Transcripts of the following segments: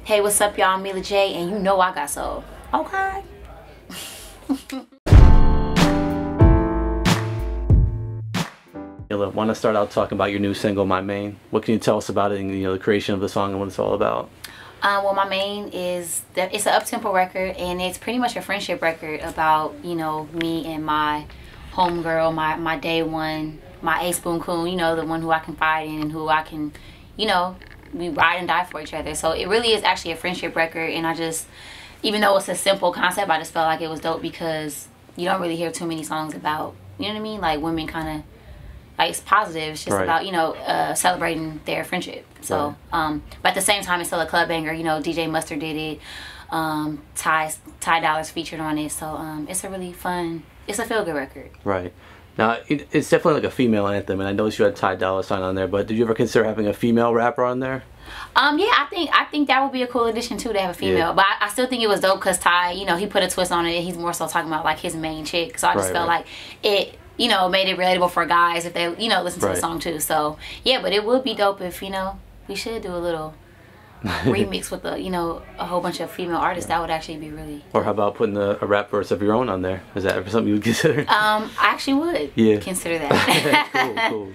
Hey, what's up, y'all? I'm Mila J, and you know I got soul. Okay. Mila, want to start out talking about your new single, My Main. What can you tell us about it and the creation of the song and what it's all about? Well, My Main is it's an up-tempo record, and it's pretty much a friendship record about me and my homegirl, my day one, my ace boon coon, the one who I confide in and who I can, we ride and die for each other. So it really is actually a friendship record, and I just, even though it's a simple concept, I just felt like it was dope because you don't really hear too many songs about, you know what I mean, like women kind of, like, it's positive. It's just about, celebrating their friendship. So, but at the same time, it's still a club banger. DJ Mustard did it. Ty Dolla's featured on it. So, it's a really fun, it's a feel-good record. Right. Now, it's definitely like a female anthem, and I noticed you had Ty Dolla sign on there, but did you ever consider having a female rapper on there? Yeah, I think that would be a cool addition too, to have a female. Yeah. But I still think it was dope because Ty, he put a twist on it. He's more so talking about like his main chick. So I just felt like it, made it relatable for guys if they, listen to the song too. So yeah, but it would be dope if, we should do a little remix with a whole bunch of female artists. That would actually be really. Or how about putting a rap verse of your own on there? Is that something you would consider? I actually would consider that. Cool.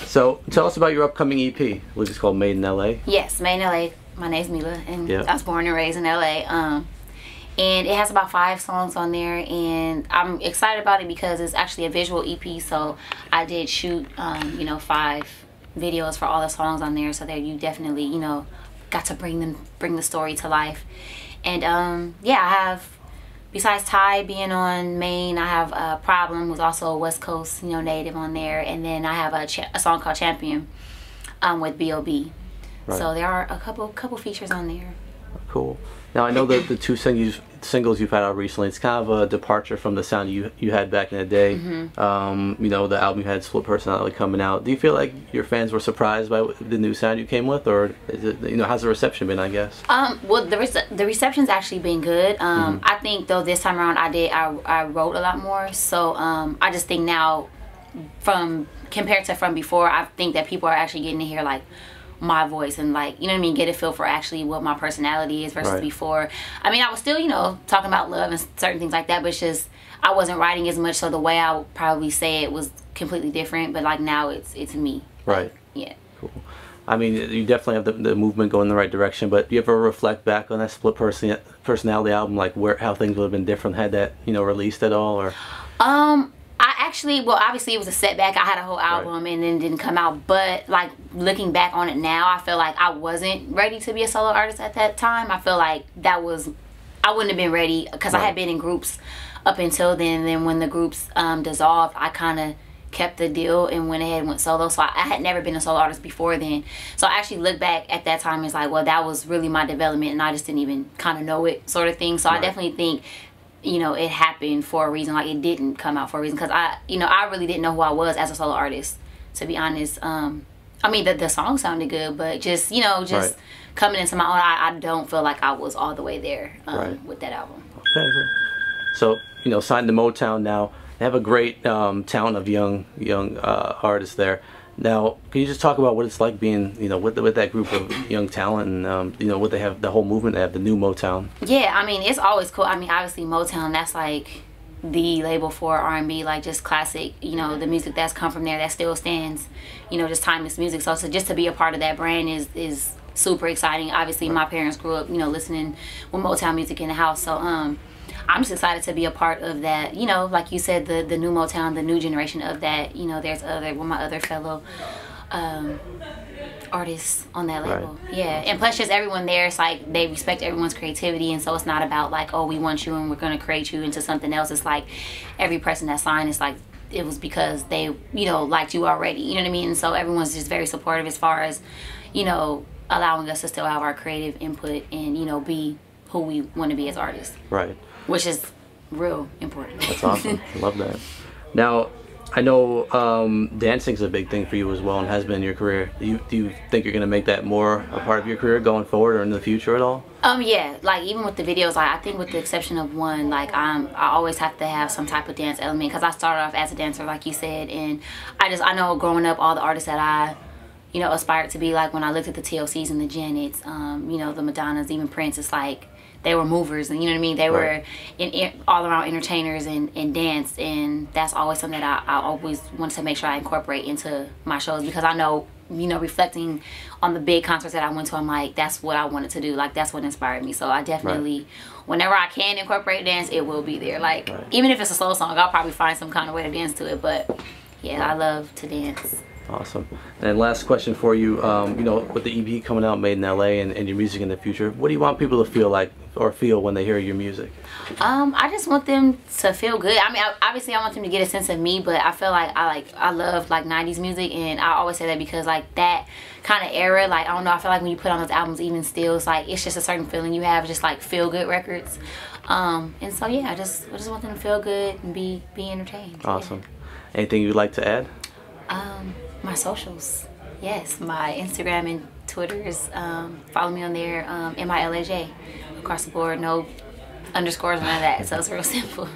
So tell us about your upcoming EP, which is called Made in LA. Yes, Made in LA. My name's Mila, and I was born and raised in LA. And it has about 5 songs on there, and I'm excited about it because it's actually a visual EP. So I did shoot 5 videos for all the songs on there, so that you definitely got to bring the story to life. And I have, besides Ty being on Maine, I have Problem, who's also a West Coast native, on there, and then I have a song called Champion with B.O.B. Right. So there are a couple features on there. Cool. Now I know that the 2 singles you've had out recently, it's kind of a departure from the sound you had back in the day. Mm-hmm. The album you had, Split Personality, coming out. Do you feel like your fans were surprised by the new sound you came with, or is it, how's the reception been, I guess? Well, the reception's actually been good. I think though this time around I wrote a lot more, so I just think now, compared to from before, I think that people are actually getting to hear like my voice and like, get a feel for actually what my personality is versus before. I mean, I was still, talking about love and certain things like that, but it's just, I wasn't writing as much, so the way I would probably say it was completely different, but like now it's me. Right. Like, yeah. Cool. I mean, you definitely have the movement going in the right direction, but do you ever reflect back on that Split Personality album, like how things would have been different had that, released at all, or? Obviously it was a setback. I had a whole album and then it didn't come out, but like looking back on it now, I feel like I wasn't ready to be a solo artist at that time. I feel like I wouldn't have been ready because I had been in groups up until then. Then when the groups dissolved, I kind of kept the deal and went ahead and went solo. So I had never been a solo artist before then. So I actually look back at that time as like, well, that was really my development and I just didn't even kind of know it, sort of thing. So I definitely think it happened for a reason. Like, it didn't come out for a reason because I really didn't know who I was as a solo artist, to be honest. I mean, the song sounded good, but just coming into my own, I don't feel like I was all the way there with that album. Okay. So signed to Motown now. They have a great talent of young artists there. Now, can you just talk about what it's like being, with that group of young talent and, what they have, the whole movement they have, the new Motown? Yeah, I mean, it's always cool. I mean, obviously Motown, that's like the label for R&B, like just classic, the music that's come from there that still stands, just timeless music. So just to be a part of that brand is super exciting. Obviously, my parents grew up, listening with Motown music in the house. So, I'm just excited to be a part of that, like you said, the new Motown, the new generation of that. There's my other fellow artists on that label. Yeah, and plus just everyone there, it's like they respect everyone's creativity, and so it's not about like, oh, we want you and we're going to create you into something else. It's like every person that signed, it's like it was because they, liked you already, you know what I mean? And so everyone's just very supportive as far as, allowing us to still have our creative input and, be who we want to be as artists. Right. Which is real important. That's awesome. I love that. Now, I know dancing's a big thing for you as well and has been in your career. Do you think you're going to make that more a part of your career going forward or in the future at all? Yeah, like even with the videos, like I think with the exception of one, like I always have to have some type of dance element because I started off as a dancer, like you said, and I know growing up, all the artists that I you know, aspired to be. Like when I looked at the TLCs and the Janets, you know, the Madonnas, even Prince, it's like they were movers, and you know what I mean? They were all around entertainers and dance, and that's always something that I always wanted to make sure I incorporate into my shows, because I know, you know, reflecting on the big concerts that I went to, I'm like, that's what I wanted to do. Like, that's what inspired me. So I definitely, whenever I can incorporate dance, it will be there. Like, even if it's a slow song, I'll probably find some kind of way to dance to it. But yeah, I love to dance. Awesome. And last question for you, you know, with the EP coming out, Made in LA, and your music in the future, what do you want people to feel like or feel when they hear your music? I just want them to feel good. I mean, obviously I want them to get a sense of me, but I feel like I love like 90s music, and I always say that because like that kind of era, like I don't know, I feel like when you put on those albums, even still, it's like it's just a certain feeling you have, just like feel good records. And so yeah, I just want them to feel good and be entertained. Awesome. Yeah. Anything you'd like to add? My socials, yes, my Instagram and Twitter is follow me on there, Mila J, across the board, no underscores, none of that, so it's real simple.